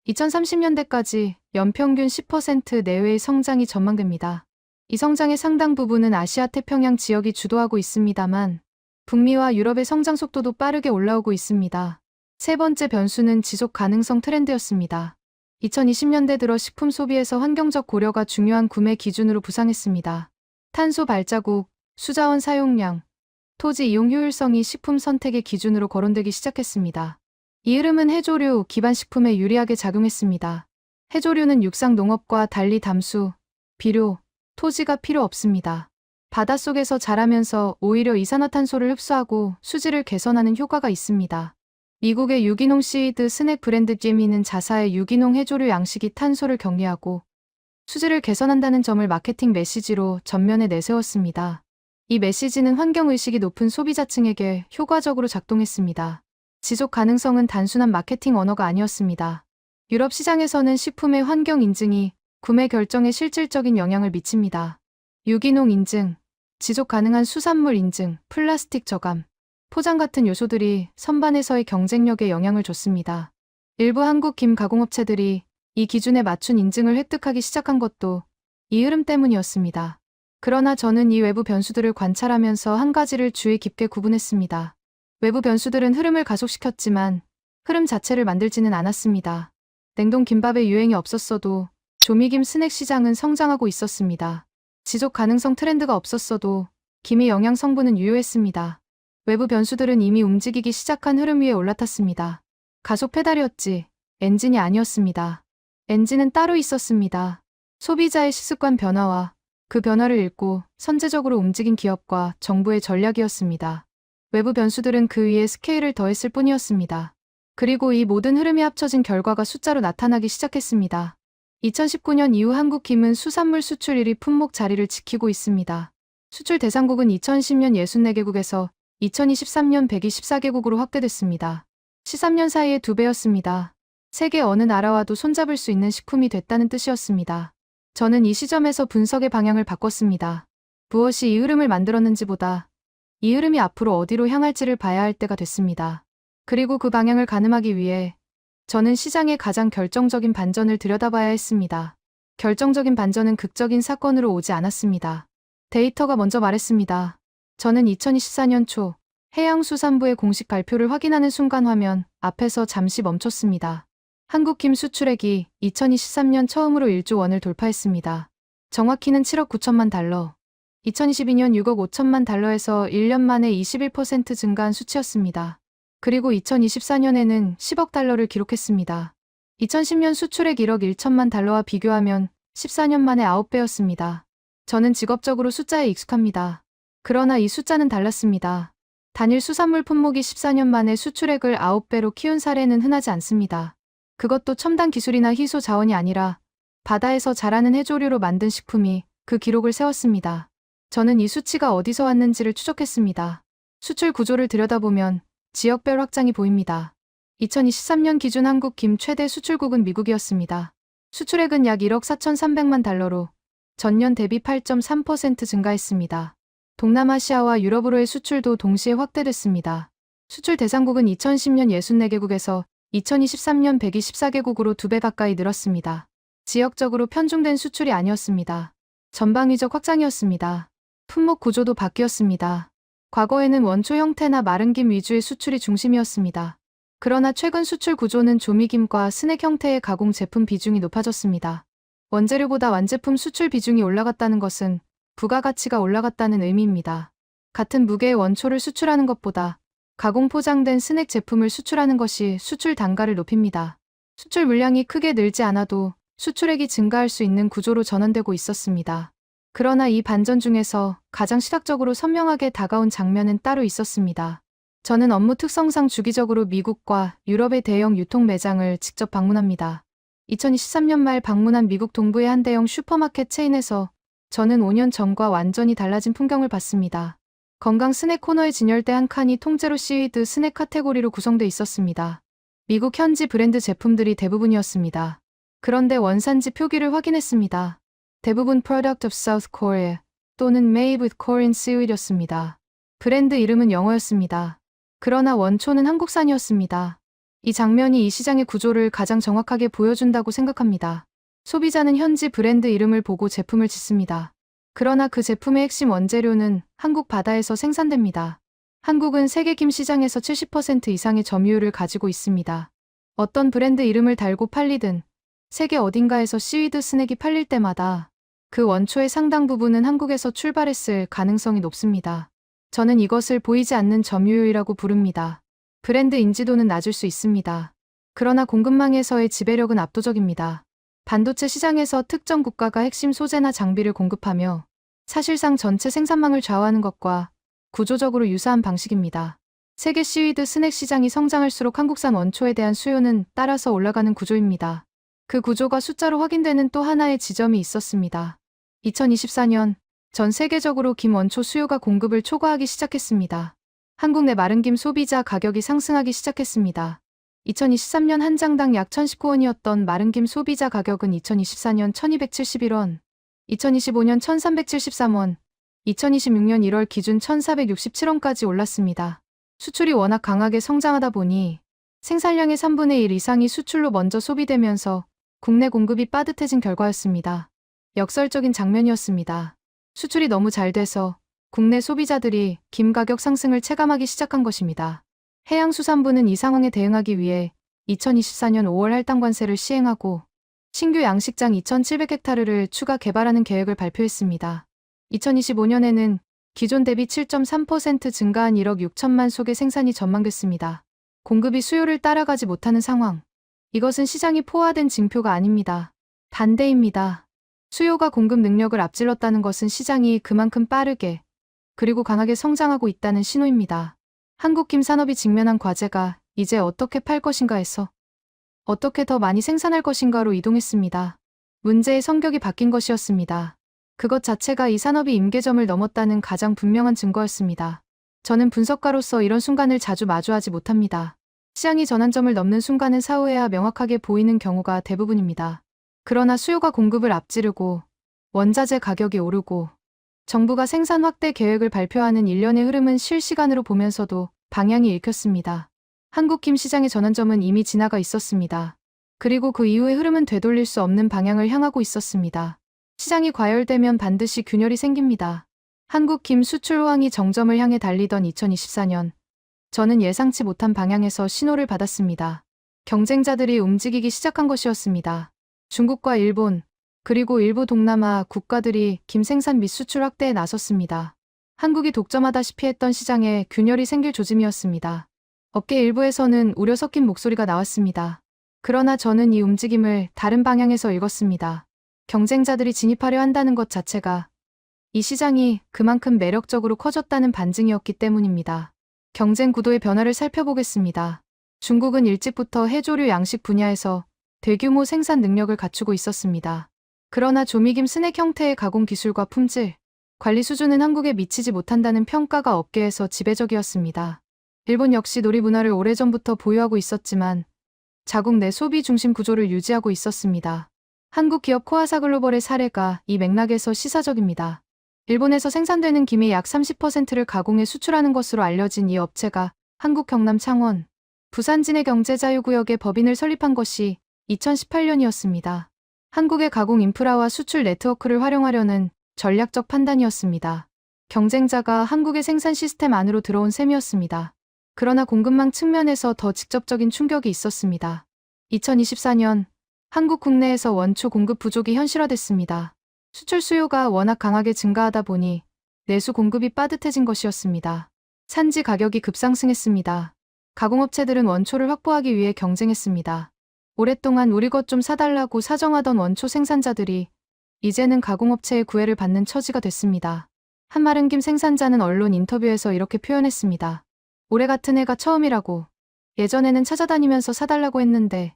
2030년대까지 연평균 10% 내외의 성장이 전망됩니다. 이 성장의 상당 부분은 아시아 태평양 지역이 주도하고 있습니다만 북미와 유럽의 성장 속도도 빠르게 올라오고 있습니다. 세 번째 변수는 지속 가능성 트렌드였습니다. 2020년대 들어 식품 소비에서 환경적 고려가 중요한 구매 기준으로 부상했습니다. 탄소 발자국, 수자원 사용량, 토지 이용 효율성이 식품 선택의 기준으로 거론되기 시작했습니다. 이 흐름은 해조류 기반 식품에 유리하게 작용했습니다. 해조류는 육상 농업과 달리 담수, 비료, 토지가 필요 없습니다. 바닷속에서 자라면서 오히려 이산화탄소를 흡수하고 수질을 개선하는 효과가 있습니다. 미국의 유기농 시드 스낵 브랜드 제미는 자사의 유기농 해조류 양식이 탄소를 경리하고 수질을 개선한다는 점을 마케팅 메시지로 전면에 내세웠습니다. 이 메시지는 환경의식이 높은 소비자층에게 효과적으로 작동했습니다. 지속 가능성은 단순한 마케팅 언어가 아니었습니다. 유럽 시장에서는 식품의 환경 인증이 구매 결정에 실질적인 영향을 미칩니다. 유기농 인증, 지속 가능한 수산물 인증, 플라스틱 저감, 포장 같은 요소들이 선반에서의 경쟁력에 영향을 줬습니다. 일부 한국 김 가공업체들이 이 기준에 맞춘 인증을 획득하기 시작한 것도 이 흐름 때문이었습니다. 그러나 저는 이 외부 변수들을 관찰하면서 한 가지를 주의 깊게 구분했습니다. 외부 변수들은 흐름을 가속시켰지만 흐름 자체를 만들지는 않았습니다. 냉동 김밥의 유행이 없었어도 조미김 스낵 시장은 성장하고 있었습니다. 지속 가능성 트렌드가 없었어도 김의 영양 성분은 유효했습니다. 외부 변수들은 이미 움직이기 시작한 흐름 위에 올라탔습니다. 가속 페달이었지 엔진이 아니었습니다. 엔진은 따로 있었습니다. 소비자의 식습관 변화와 그 변화를 읽고 선제적으로 움직인 기업과 정부의 전략이었습니다. 외부 변수들은 그 위에 스케일을 더했을 뿐이었습니다. 그리고 이 모든 흐름이 합쳐진 결과가 숫자로 나타나기 시작했습니다. 2019년 이후 한국 김은 수산물 수출 1위 품목 자리를 지키고 있습니다. 수출 대상국은 2010년 64개국에서 2023년 124개국으로 확대됐습니다. 13년 사이에 2배였습니다. 세계 어느 나라와도 손잡을 수 있는 식품이 됐다는 뜻이었습니다. 저는 이 시점에서 분석의 방향을 바꿨습니다. 무엇이 이 흐름을 만들었는지보다 이 흐름이 앞으로 어디로 향할지를 봐야 할 때가 됐습니다. 그리고 그 방향을 가늠하기 위해 저는 시장의 가장 결정적인 반전을 들여다봐야 했습니다. 결정적인 반전은 극적인 사건으로 오지 않았습니다. 데이터가 먼저 말했습니다. 저는 2024년 초 해양수산부의 공식 발표를 확인하는 순간 화면 앞에서 잠시 멈췄습니다. 한국 김 수출액이 2023년 처음으로 1조 원을 돌파했습니다. 정확히는 7억 9천만 달러. 2022년 6억 5천만 달러에서 1년 만에 21% 증가한 수치였습니다. 그리고 2024년에는 10억 달러를 기록했습니다. 2010년 수출액 1억 1천만 달러와 비교하면 14년 만에 9배였습니다. 저는 직업적으로 숫자에 익숙합니다. 그러나 이 숫자는 달랐습니다. 단일 수산물 품목이 14년 만에 수출액을 9배로 키운 사례는 흔하지 않습니다. 그것도 첨단 기술이나 희소 자원이 아니라 바다에서 자라는 해조류로 만든 식품이 그 기록을 세웠습니다. 저는 이 수치가 어디서 왔는지를 추적했습니다. 수출 구조를 들여다보면 지역별 확장이 보입니다. 2023년 기준 한국 김 최대 수출국은 미국이었습니다. 수출액은 약 1억 4,300만 달러로 전년 대비 8.3% 증가했습니다. 동남아시아와 유럽으로의 수출도 동시에 확대됐습니다. 수출 대상국은 2010년 64개국에서 2023년 124개국으로 2배 가까이 늘었습니다. 지역적으로 편중된 수출이 아니었습니다. 전방위적 확장이었습니다. 품목 구조도 바뀌었습니다. 과거에는 원초 형태나 마른 김 위주의 수출이 중심이었습니다. 그러나 최근 수출 구조는 조미김과 스낵 형태의 가공 제품 비중이 높아졌습니다. 원재료보다 완제품 수출 비중이 올라갔다는 것은 부가가치가 올라갔다는 의미입니다. 같은 무게의 원초를 수출하는 것보다 가공 포장된 스낵 제품을 수출하는 것이 수출 단가를 높입니다. 수출 물량이 크게 늘지 않아도 수출액이 증가할 수 있는 구조로 전환되고 있었습니다. 그러나 이 반전 중에서 가장 시각적으로 선명하게 다가온 장면은 따로 있었습니다. 저는 업무 특성상 주기적으로 미국과 유럽의 대형 유통 매장을 직접 방문합니다. 2023년 말 방문한 미국 동부의 한 대형 슈퍼마켓 체인에서 저는 5년 전과 완전히 달라진 풍경을 봤습니다. 건강 스낵 코너의 진열대 한 칸이 통째로 시위드 스낵 카테고리로 구성돼 있었습니다. 미국 현지 브랜드 제품들이 대부분이었습니다. 그런데 원산지 표기를 확인했습니다. 대부분 Product of South Korea 또는 Made with Korean Seaweed였습니다. 브랜드 이름은 영어였습니다. 그러나 원초는 한국산이었습니다. 이 장면이 이 시장의 구조를 가장 정확하게 보여준다고 생각합니다. 소비자는 현지 브랜드 이름을 보고 제품을 짓습니다. 그러나 그 제품의 핵심 원재료는 한국 바다에서 생산됩니다. 한국은 세계 김 시장에서 70% 이상의 점유율을 가지고 있습니다. 어떤 브랜드 이름을 달고 팔리든 세계 어딘가에서 시위드 스낵이 팔릴 때마다 그 원초의 상당 부분은 한국에서 출발했을 가능성이 높습니다. 저는 이것을 보이지 않는 점유율이라고 부릅니다. 브랜드 인지도는 낮을 수 있습니다. 그러나 공급망에서의 지배력은 압도적입니다. 반도체 시장에서 특정 국가가 핵심 소재나 장비를 공급하며 사실상 전체 생산망을 좌우하는 것과 구조적으로 유사한 방식입니다. 세계 시위드 스낵 시장이 성장할수록 한국산 원초에 대한 수요는 따라서 올라가는 구조입니다. 그 구조가 숫자로 확인되는 또 하나의 지점이 있었습니다. 2024년 전 세계적으로 김 원초 수요가 공급을 초과하기 시작했습니다. 한국 내 마른 김 소비자 가격이 상승하기 시작했습니다. 2023년 한 장당 약 1,019원이었던 마른 김 소비자 가격은 2024년 1,271원, 2025년 1,373원, 2026년 1월 기준 1,467원까지 올랐습니다. 수출이 워낙 강하게 성장하다 보니 생산량의 3분의 1 이상이 수출로 먼저 소비되면서 국내 공급이 빠듯해진 결과였습니다. 역설적인 장면이었습니다. 수출이 너무 잘 돼서 국내 소비자들이 김 가격 상승을 체감하기 시작한 것입니다. 해양수산부는 이 상황에 대응하기 위해 2024년 5월 할당관세를 시행하고 신규 양식장 2,700헥타르를 추가 개발하는 계획을 발표했습니다. 2025년에는 기존 대비 7.3% 증가한 1억 6천만 속의 생산이 전망됐습니다. 공급이 수요를 따라가지 못하는 상황. 이것은 시장이 포화된 징표가 아닙니다. 반대입니다. 수요가 공급 능력을 앞질렀다는 것은 시장이 그만큼 빠르게 그리고 강하게 성장하고 있다는 신호입니다. 한국 김 산업이 직면한 과제가 이제 어떻게 팔 것인가 해서 어떻게 더 많이 생산할 것인가로 이동했습니다. 문제의 성격이 바뀐 것이었습니다. 그것 자체가 이 산업이 임계점을 넘었다는 가장 분명한 증거였습니다. 저는 분석가로서 이런 순간을 자주 마주하지 못합니다. 시장이 전환점을 넘는 순간은 사후에야 명확하게 보이는 경우가 대부분입니다. 그러나 수요가 공급을 앞지르고 원자재 가격이 오르고 정부가 생산 확대 계획을 발표하는 일련의 흐름은 실시간으로 보면서도 방향이 읽혔습니다. 한국 김 시장의 전환점은 이미 지나가 있었습니다. 그리고 그 이후의 흐름은 되돌릴 수 없는 방향을 향하고 있었습니다. 시장이 과열되면 반드시 균열이 생깁니다. 한국 김 수출 호황이 정점을 향해 달리던 2024년, 저는 예상치 못한 방향에서 신호를 받았습니다. 경쟁자들이 움직이기 시작한 것이었습니다. 중국과 일본, 그리고 일부 동남아 국가들이 김 생산 및 수출 확대에 나섰습니다. 한국이 독점하다시피 했던 시장에 균열이 생길 조짐이었습니다. 업계 일부에서는 우려 섞인 목소리가 나왔습니다. 그러나 저는 이 움직임을 다른 방향에서 읽었습니다. 경쟁자들이 진입하려 한다는 것 자체가 이 시장이 그만큼 매력적으로 커졌다는 반증이었기 때문입니다. 경쟁 구도의 변화를 살펴보겠습니다. 중국은 일찍부터 해조류 양식 분야에서 대규모 생산 능력을 갖추고 있었습니다. 그러나 조미김 스낵 형태의 가공 기술과 품질, 관리 수준은 한국에 미치지 못한다는 평가가 업계에서 지배적이었습니다. 일본 역시 놀이 문화를 오래전부터 보유하고 있었지만 자국 내 소비 중심 구조를 유지하고 있었습니다. 한국 기업 코아사 글로벌의 사례가 이 맥락에서 시사적입니다. 일본에서 생산되는 김의 약 30%를 가공해 수출하는 것으로 알려진 이 업체가 한국 경남 창원, 부산 진해 경제자유구역에 법인을 설립한 것이 2018년이었습니다. 한국의 가공 인프라와 수출 네트워크를 활용하려는 전략적 판단이었습니다. 경쟁자가 한국의 생산 시스템 안으로 들어온 셈이었습니다. 그러나 공급망 측면에서 더 직접적인 충격이 있었습니다. 2024년 한국 국내에서 원초 공급 부족이 현실화됐습니다. 수출 수요가 워낙 강하게 증가하다 보니 내수 공급이 빠듯해진 것이었습니다. 산지 가격이 급상승했습니다. 가공업체들은 원초를 확보하기 위해 경쟁했습니다. 오랫동안 우리 것 좀 사달라고 사정하던 원초 생산자들이 이제는 가공업체의 구애를 받는 처지가 됐습니다. 한마른김 생산자는 언론 인터뷰에서 이렇게 표현했습니다. 올해 같은 해가 처음이라고. 예전에는 찾아다니면서 사달라고 했는데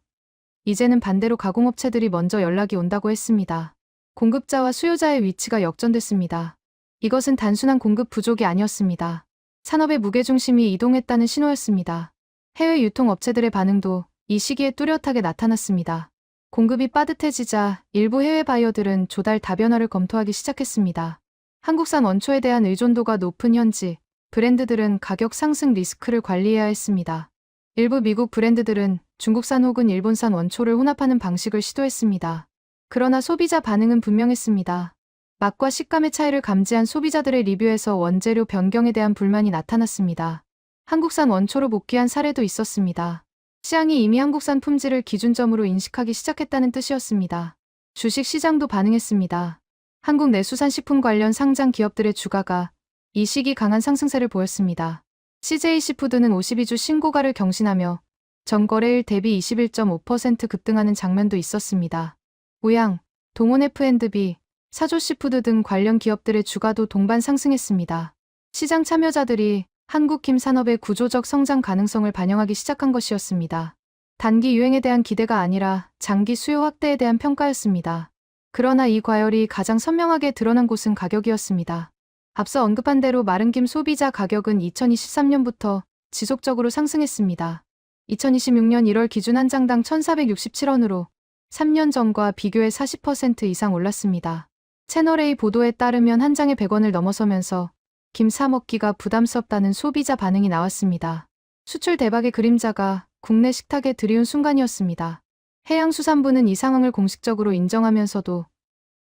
이제는 반대로 가공업체들이 먼저 연락이 온다고 했습니다. 공급자와 수요자의 위치가 역전됐습니다. 이것은 단순한 공급 부족이 아니었습니다. 산업의 무게중심이 이동했다는 신호였습니다. 해외 유통업체들의 반응도 이 시기에 뚜렷하게 나타났습니다. 공급이 빠듯해지자 일부 해외 바이어들은 조달 다변화를 검토하기 시작했습니다. 한국산 원초에 대한 의존도가 높은 현지 브랜드들은 가격 상승 리스크를 관리해야 했습니다. 일부 미국 브랜드들은 중국산 혹은 일본산 원초를 혼합하는 방식을 시도했습니다. 그러나 소비자 반응은 분명했습니다. 맛과 식감의 차이를 감지한 소비자들의 리뷰에서 원재료 변경에 대한 불만이 나타났습니다. 한국산 원초로 복귀한 사례도 있었습니다. 시장이 이미 한국산 품질을 기준점으로 인식하기 시작했다는 뜻이었습니다. 주식 시장도 반응했습니다. 한국 내수산식품 관련 상장 기업들의 주가가 이 시기 강한 상승세를 보였습니다. CJ시푸드는 52주 신고가를 경신하며 전거래일 대비 21.5% 급등하는 장면도 있었습니다. 우양, 동원 F&B, 사조시푸드 등 관련 기업들의 주가도 동반 상승했습니다. 시장 참여자들이 한국 김 산업의 구조적 성장 가능성을 반영하기 시작한 것이었습니다. 단기 유행에 대한 기대가 아니라 장기 수요 확대에 대한 평가였습니다. 그러나 이 과열이 가장 선명하게 드러난 곳은 가격이었습니다. 앞서 언급한 대로 마른김 소비자 가격은 2023년부터 지속적으로 상승했습니다. 2026년 1월 기준 한 장당 1,467원으로 3년 전과 비교해 40% 이상 올랐습니다. 채널A 보도에 따르면 한 장에 100원을 넘어서면서 김 사 먹기가 부담스럽다는 소비자 반응이 나왔습니다. 수출 대박의 그림자가 국내 식탁에 들이운 순간이었습니다. 해양수산부는 이 상황을 공식적으로 인정하면서도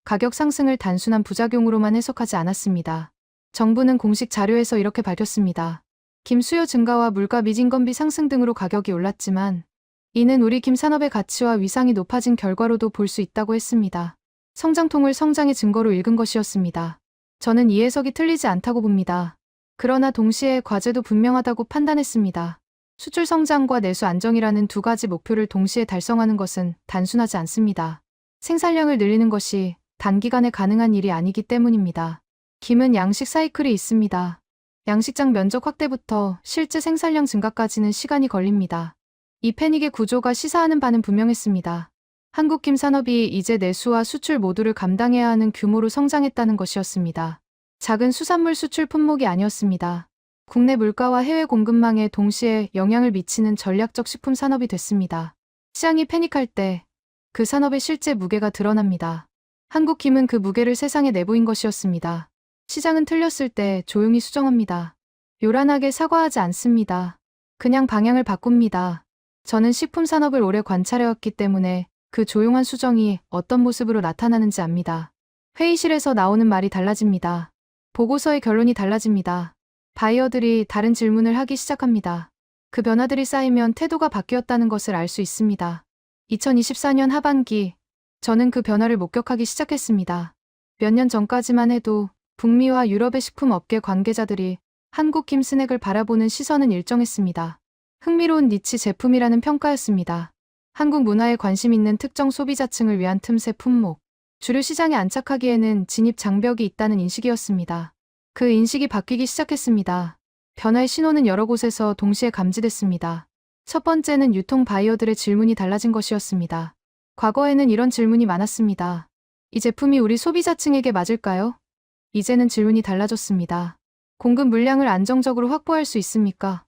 가격 상승을 단순한 부작용으로만 해석하지 않았습니다. 정부는 공식 자료에서 이렇게 밝혔습니다. 김 수요 증가와 물가 미진건비 상승 등으로 가격이 올랐지만 이는 우리 김 산업의 가치와 위상이 높아진 결과로도 볼 수 있다고 했습니다. 성장통을 성장의 증거로 읽은 것이었습니다. 저는 이 해석이 틀리지 않다고 봅니다. 그러나 동시에 과제도 분명하다고 판단했습니다. 수출 성장과 내수 안정이라는 두 가지 목표를 동시에 달성하는 것은 단순하지 않습니다. 생산량을 늘리는 것이 단기간에 가능한 일이 아니기 때문입니다. 김은 양식 사이클이 있습니다. 양식장 면적 확대부터 실제 생산량 증가까지는 시간이 걸립니다. 이 패닉의 구조가 시사하는 바는 분명했습니다. 한국 김 산업이 이제 내수와 수출 모두를 감당해야 하는 규모로 성장했다는 것이었습니다. 작은 수산물 수출 품목이 아니었습니다. 국내 물가와 해외 공급망에 동시에 영향을 미치는 전략적 식품 산업이 됐습니다. 시장이 패닉할 때 그 산업의 실제 무게가 드러납니다. 한국 김은 그 무게를 세상에 내보인 것이었습니다. 시장은 틀렸을 때 조용히 수정합니다. 요란하게 사과하지 않습니다. 그냥 방향을 바꿉니다. 저는 식품 산업을 오래 관찰해왔기 때문에 그 조용한 수정이 어떤 모습으로 나타나는지 압니다. 회의실에서 나오는 말이 달라집니다. 보고서의 결론이 달라집니다. 바이어들이 다른 질문을 하기 시작합니다. 그 변화들이 쌓이면 태도가 바뀌었다는 것을 알 수 있습니다. 2024년 하반기, 저는 그 변화를 목격하기 시작했습니다. 몇 년 전까지만 해도 북미와 유럽의 식품업계 관계자들이 한국 김 스낵을 바라보는 시선은 일정했습니다. 흥미로운 니치 제품이라는 평가였습니다. 한국 문화에 관심 있는 특정 소비자층을 위한 틈새 품목, 주류 시장에 안착하기에는 진입 장벽이 있다는 인식이었습니다. 그 인식이 바뀌기 시작했습니다. 변화의 신호는 여러 곳에서 동시에 감지됐습니다. 첫 번째는 유통 바이어들의 질문이 달라진 것이었습니다. 과거에는 이런 질문이 많았습니다. 이 제품이 우리 소비자층에게 맞을까요? 이제는 질문이 달라졌습니다. 공급 물량을 안정적으로 확보할 수 있습니까?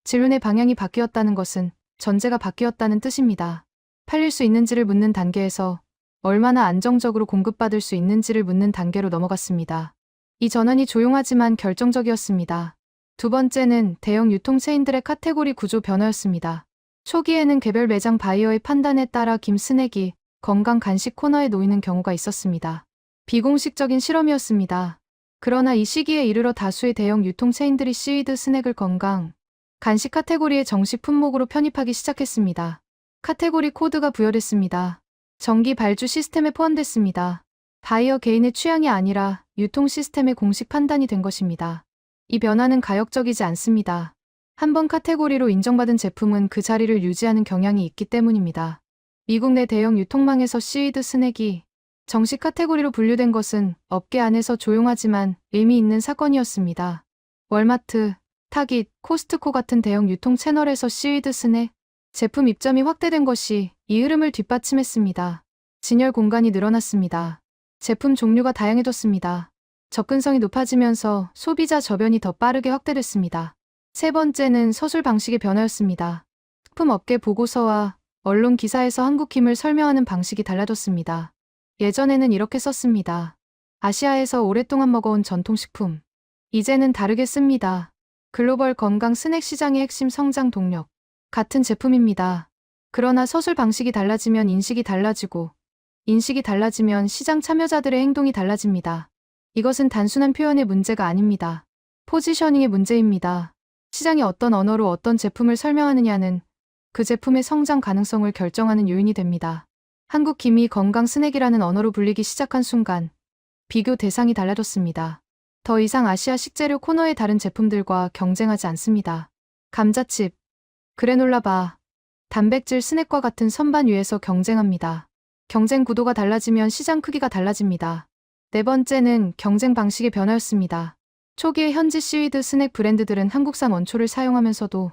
질문의 방향이 바뀌었다는 것은 전제가 바뀌었다는 뜻입니다. 팔릴 수 있는지를 묻는 단계에서 얼마나 안정적으로 공급받을 수 있는지를 묻는 단계로 넘어갔습니다. 이 전환이 조용하지만 결정적이었습니다. 두 번째는 대형 유통체인들의 카테고리 구조 변화였습니다. 초기에는 개별 매장 바이어의 판단에 따라 김 스낵이 건강 간식 코너에 놓이는 경우가 있었습니다. 비공식적인 실험이었습니다. 그러나 이 시기에 이르러 다수의 대형 유통체인들이 시드 스낵을 건강 간식 카테고리의 정식 품목으로 편입하기 시작했습니다. 카테고리 코드가 부여됐습니다. 정기 발주 시스템에 포함됐습니다. 바이어 개인의 취향이 아니라 유통 시스템의 공식 판단이 된 것입니다. 이 변화는 가역적이지 않습니다. 한번 카테고리로 인정받은 제품은 그 자리를 유지하는 경향이 있기 때문입니다. 미국 내 대형 유통망에서 시드 스낵이 정식 카테고리로 분류된 것은 업계 안에서 조용하지만 의미 있는 사건이었습니다. 월마트, 타깃, 코스트코 같은 대형 유통 채널에서 시드 스낵 제품 입점이 확대된 것이 이 흐름을 뒷받침했습니다. 진열 공간이 늘어났습니다. 제품 종류가 다양해졌습니다. 접근성이 높아지면서 소비자 저변이 더 빠르게 확대됐습니다. 세 번째는 서술 방식의 변화였습니다. 식품업계 보고서와 언론 기사에서 한국 김을 설명하는 방식이 달라졌습니다. 예전에는 이렇게 썼습니다. 아시아에서 오랫동안 먹어온 전통식품. 이제는 다르게 씁니다. 글로벌 건강 스낵 시장의 핵심 성장 동력. 같은 제품입니다. 그러나 서술 방식이 달라지면 인식이 달라지고, 인식이 달라지면 시장 참여자들의 행동이 달라집니다. 이것은 단순한 표현의 문제가 아닙니다. 포지셔닝의 문제입니다. 시장이 어떤 언어로 어떤 제품을 설명하느냐는 그 제품의 성장 가능성을 결정하는 요인이 됩니다. 한국 김이 건강 스낵이라는 언어로 불리기 시작한 순간 비교 대상이 달라졌습니다. 더 이상 아시아 식재료 코너의 다른 제품들과 경쟁하지 않습니다. 감자칩, 그래놀라 바, 단백질 스낵과 같은 선반 위에서 경쟁합니다. 경쟁 구도가 달라지면 시장 크기가 달라집니다. 네 번째는 경쟁 방식의 변화였습니다. 초기에 현지 시위드 스낵 브랜드들은 한국산 원초를 사용하면서도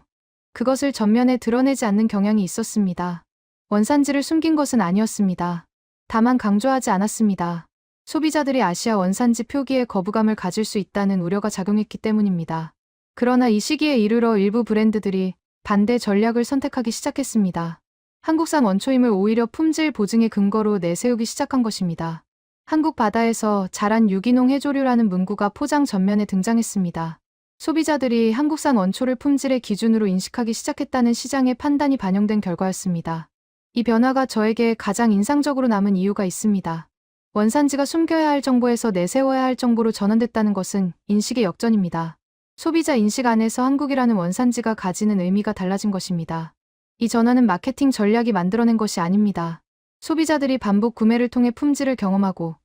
그것을 전면에 드러내지 않는 경향이 있었습니다. 원산지를 숨긴 것은 아니었습니다. 다만 강조하지 않았습니다. 소비자들이 아시아 원산지 표기에 거부감을 가질 수 있다는 우려가 작용했기 때문입니다. 그러나 이 시기에 이르러 일부 브랜드들이 반대 전략을 선택하기 시작했습니다. 한국산 원초임을 오히려 품질 보증의 근거로 내세우기 시작한 것입니다. 한국 바다에서 자란 유기농 해조류라는 문구가 포장 전면에 등장했습니다. 소비자들이 한국산 원초를 품질의 기준으로 인식하기 시작했다는 시장의 판단이 반영된 결과였습니다. 이 변화가 저에게 가장 인상적으로 남은 이유가 있습니다. 원산지가 숨겨야 할 정보에서 내세워야 할 정보로 전환됐다는 것은 인식의 역전입니다. 소비자 인식 안에서 한국이라는 원산지가 가지는 의미가 달라진 것입니다. 이 전환은 마케팅 전략이 만들어낸 것이 아닙니다. 소비자들이 반복 구매를 통해 품질을 경험하고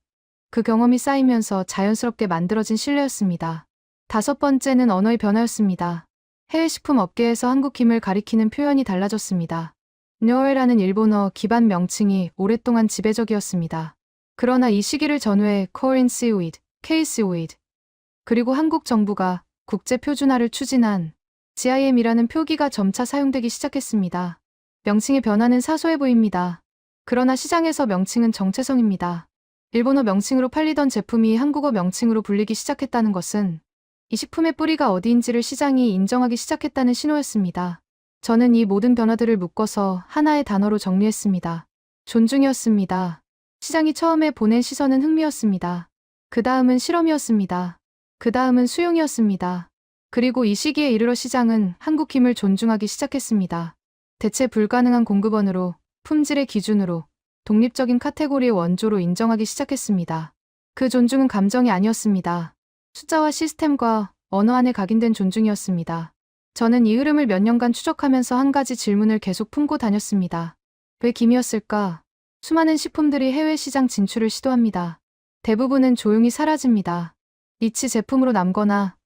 그 경험이 쌓이면서 자연스럽게 만들어진 신뢰였습니다. 다섯 번째는 언어의 변화였습니다. 해외 식품 업계에서 한국 김을 가리키는 표현이 달라졌습니다. 뇨에라는 일본어 기반 명칭이 오랫동안 지배적이었습니다. 그러나 이 시기를 전후해 코린 씨위드, K 씨위드, 그리고 한국 정부가 국제 표준화를 추진한 GIM이라는 표기가 점차 사용되기 시작했습니다. 명칭의 변화는 사소해 보입니다. 그러나 시장에서 명칭은 정체성입니다. 일본어 명칭으로 팔리던 제품이 한국어 명칭으로 불리기 시작했다는 것은 이 식품의 뿌리가 어디인지를 시장이 인정하기 시작했다는 신호였습니다. 저는 이 모든 변화들을 묶어서 하나의 단어로 정리했습니다. 존중이었습니다. 시장이 처음에 보낸 시선은 흥미였습니다. 그 다음은 실험이었습니다. 그 다음은 수용이었습니다. 그리고 이 시기에 이르러 시장은 한국 힘을 존중하기 시작했습니다. 대체 불가능한 공급원으로, 품질의 기준으로, 독립적인 카테고리의 원조로 인정하기 시작했습니다. 그 존중은 감정이 아니었습니다. 숫자와 시스템과 언어 안에 각인된 존중이었습니다. 저는 이 흐름을 몇 년간 추적하면서 한 가지 질문을 계속 품고 다녔습니다. 왜 김이었을까? 수많은 식품들이 해외 시장 진출을 시도합니다. 대부분은 조용히 사라집니다. 니치 제품으로 남거나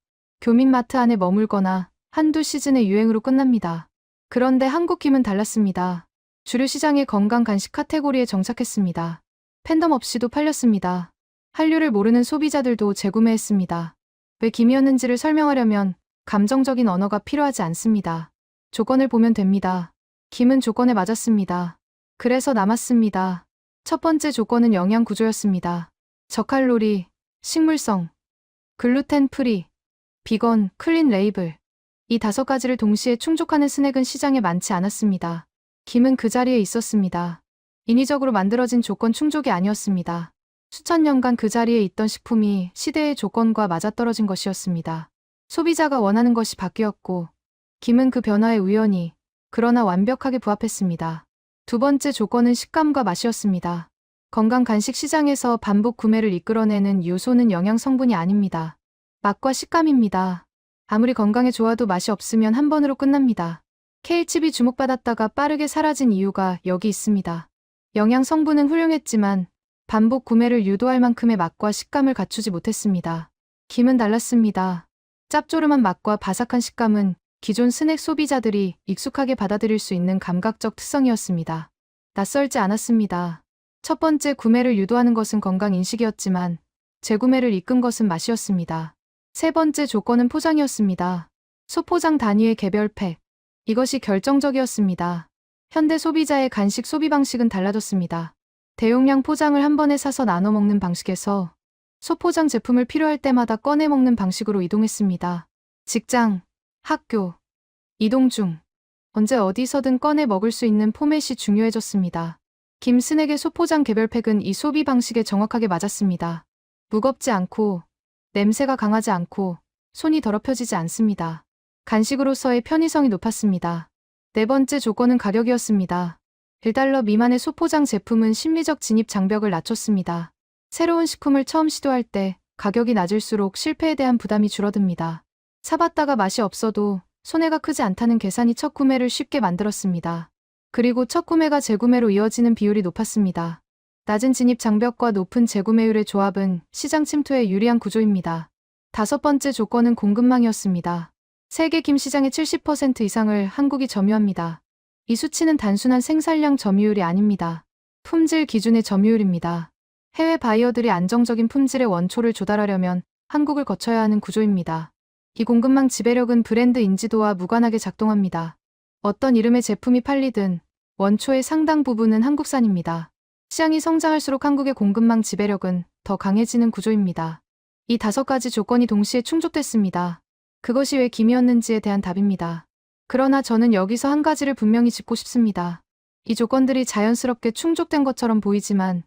교민마트 안에 머물거나 한두 시즌의 유행으로 끝납니다. 그런데 한국힘은 달랐습니다. 주류 시장의 건강 간식 카테고리에 정착했습니다. 팬덤 없이도 팔렸습니다. 한류를 모르는 소비자들도 재구매했습니다. 왜 김이었는지를 설명하려면 감정적인 언어가 필요하지 않습니다. 조건을 보면 됩니다. 김은 조건에 맞았습니다. 그래서 남았습니다. 첫 번째 조건은 영양 구조였습니다. 저칼로리, 식물성, 글루텐 프리, 비건, 클린 레이블. 이 5가지를 동시에 충족하는 스낵은 시장에 많지 않았습니다. 김은 그 자리에 있었습니다. 인위적으로 만들어진 조건 충족이 아니었습니다. 수천 년간 그 자리에 있던 식품이 시대의 조건과 맞아떨어진 것이었습니다. 소비자가 원하는 것이 바뀌었고, 김은 그 변화에 우연히, 그러나 완벽하게 부합했습니다. 두 번째 조건은 식감과 맛이었습니다. 건강 간식 시장에서 반복 구매를 이끌어내는 요소는 영양 성분이 아닙니다. 맛과 식감입니다. 아무리 건강에 좋아도 맛이 없으면 한 번으로 끝납니다. 케일칩이 주목받았다가 빠르게 사라진 이유가 여기 있습니다. 영양 성분은 훌륭했지만 반복 구매를 유도할 만큼의 맛과 식감을 갖추지 못했습니다. 김은 달랐습니다. 짭조름한 맛과 바삭한 식감은 기존 스낵 소비자들이 익숙하게 받아들일 수 있는 감각적 특성이었습니다. 낯설지 않았습니다. 첫 번째 구매를 유도하는 것은 건강 인식이었지만 재구매를 이끈 것은 맛이었습니다. 세 번째 조건은 포장이었습니다. 소포장 단위의 개별 팩. 이것이 결정적이었습니다. 현대 소비자의 간식 소비 방식은 달라졌습니다. 대용량 포장을 한 번에 사서 나눠 먹는 방식에서 소포장 제품을 필요할 때마다 꺼내 먹는 방식으로 이동했습니다. 직장, 학교, 이동 중 언제 어디서든 꺼내 먹을 수 있는 포맷이 중요해졌습니다. 김 스낵의 소포장 개별팩은 이 소비 방식에 정확하게 맞았습니다. 무겁지 않고 냄새가 강하지 않고 손이 더럽혀지지 않습니다. 간식으로서의 편의성이 높았습니다. 네 번째 조건은 가격이었습니다. $1 미만의 소포장 제품은 심리적 진입 장벽을 낮췄습니다. 새로운 식품을 처음 시도할 때 가격이 낮을수록 실패에 대한 부담이 줄어듭니다. 사봤다가 맛이 없어도 손해가 크지 않다는 계산이 첫 구매를 쉽게 만들었습니다. 그리고 첫 구매가 재구매로 이어지는 비율이 높았습니다. 낮은 진입 장벽과 높은 재구매율의 조합은 시장 침투에 유리한 구조입니다. 다섯 번째 조건은 공급망이었습니다. 세계 김 시장의 70% 이상을 한국이 점유합니다. 이 수치는 단순한 생산량 점유율이 아닙니다. 품질 기준의 점유율입니다. 해외 바이어들이 안정적인 품질의 원초를 조달하려면 한국을 거쳐야 하는 구조입니다. 이 공급망 지배력은 브랜드 인지도와 무관하게 작동합니다. 어떤 이름의 제품이 팔리든 원초의 상당 부분은 한국산입니다. 시장이 성장할수록 한국의 공급망 지배력은 더 강해지는 구조입니다. 이 5가지 조건이 동시에 충족됐습니다. 그것이 왜 김이었는지에 대한 답입니다. 그러나 저는 여기서 한 가지를 분명히 짚고 싶습니다. 이 조건들이 자연스럽게 충족된 것처럼 보이지만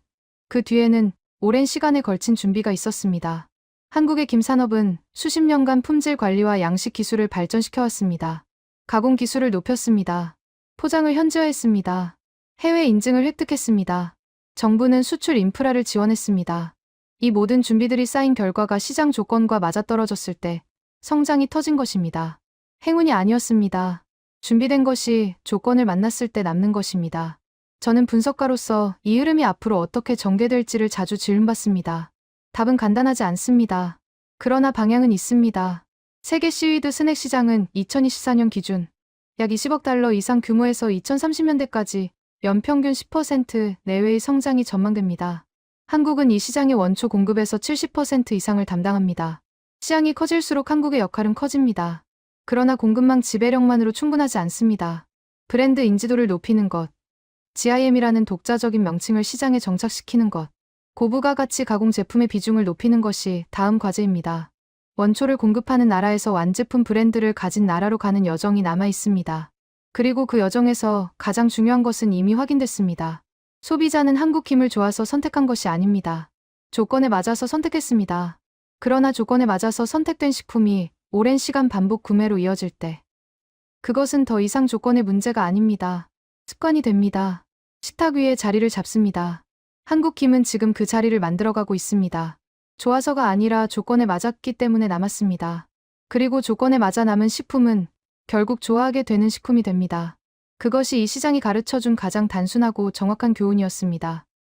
그 뒤에는 오랜 시간에 걸친 준비가 있었습니다. 한국의 김산업은 수십 년간 품질 관리와 양식 기술을 발전시켜왔습니다. 가공 기술을 높였습니다. 포장을 현지화했습니다. 해외 인증을 획득했습니다. 정부는 수출 인프라를 지원했습니다. 이 모든 준비들이 쌓인 결과가 시장 조건과 맞아떨어졌을 때 성장이 터진 것입니다. 행운이 아니었습니다. 준비된 것이 조건을 만났을 때 남는 것입니다. 저는 분석가로서 이 흐름이 앞으로 어떻게 전개될지를 자주 질문받습니다. 답은 간단하지 않습니다. 그러나 방향은 있습니다. 세계 시위드 스낵 시장은 2024년 기준 약 $20억 이상 규모에서 2030년대까지 연평균 10% 내외의 성장이 전망됩니다. 한국은 이 시장의 원초 공급에서 70% 이상을 담당합니다. 시장이 커질수록 한국의 역할은 커집니다. 그러나 공급망 지배력만으로 충분하지 않습니다. 브랜드 인지도를 높이는 것, GIM이라는 독자적인 명칭을 시장에 정착시키는 것, 고부가 가치 가공 제품의 비중을 높이는 것이 다음 과제입니다. 원초를 공급하는 나라에서 완제품 브랜드를 가진 나라로 가는 여정이 남아 있습니다. 그리고 그 여정에서 가장 중요한 것은 이미 확인됐습니다. 소비자는 한국 힘을 좋아서 선택한 것이 아닙니다. 조건에 맞아서 선택했습니다. 그러나 조건에 맞아서 선택된 식품이 오랜 시간 반복 구매로 이어질 때, 그것은 더 이상 조건의 문제가 아닙니다. 습관이 됩니다. 식탁 위에 자리를 잡습니다. 한국힘은 지금 그 자리를 만들어가고 있습니다. 좋아서가 아니라 조건에 맞았기 때문에 남았습니다. 그리고 조건에 맞아 남은 식품은 결국 좋아하게 되는 식품이 됩니다. 그것이 이 시장이 가르쳐준 가장 단순하고 정확한 교훈이었습니다.